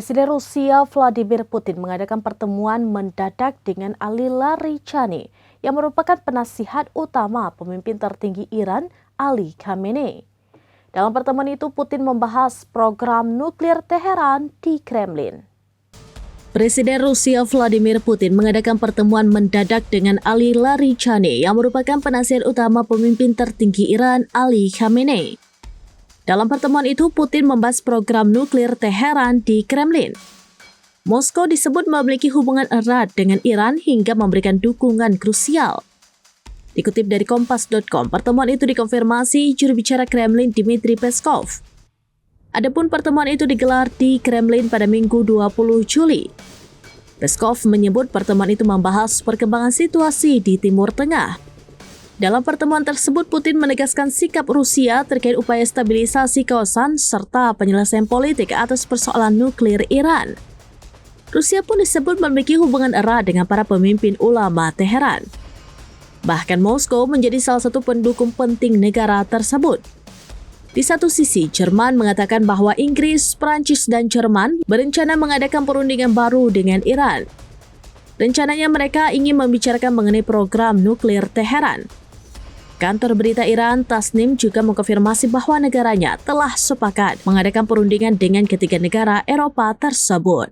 Presiden Rusia Vladimir Putin mengadakan pertemuan mendadak dengan Ali Larijani yang merupakan penasihat utama pemimpin tertinggi Iran, Ali Khamenei. Dalam pertemuan itu, Putin membahas program nuklir Teheran di Kremlin. Presiden Rusia Vladimir Putin mengadakan pertemuan mendadak dengan Ali Larijani yang merupakan penasihat utama pemimpin tertinggi Iran, Ali Khamenei. Dalam pertemuan itu, Putin membahas program nuklir Teheran di Kremlin. Moskow disebut memiliki hubungan erat dengan Iran hingga memberikan dukungan krusial. Dikutip dari Kompas.com, pertemuan itu dikonfirmasi juru bicara Kremlin Dmitry Peskov. Adapun pertemuan itu digelar di Kremlin pada Minggu 20 Juli. Peskov menyebut pertemuan itu membahas perkembangan situasi di Timur Tengah. Dalam pertemuan tersebut, Putin menegaskan sikap Rusia terkait upaya stabilisasi kawasan serta penyelesaian politik atas persoalan nuklir Iran. Rusia pun disebut memiliki hubungan erat dengan para pemimpin ulama Teheran. Bahkan Moskow menjadi salah satu pendukung penting negara tersebut. Di satu sisi, Jerman mengatakan bahwa Inggris, Prancis, dan Jerman berencana mengadakan perundingan baru dengan Iran. Rencananya mereka ingin membicarakan mengenai program nuklir Teheran. Kantor berita Iran Tasnim juga mengkonfirmasi bahwa negaranya telah sepakat mengadakan perundingan dengan ketiga negara Eropa tersebut.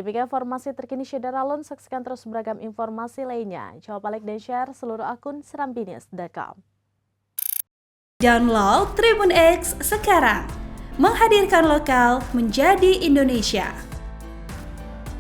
Demikian informasi terkini Syedara Alun, saksikan terus beragam informasi lainnya. Coba like dan share seluruh akun serambinews.com. Download Tribun X sekarang, menghadirkan lokal menjadi Indonesia.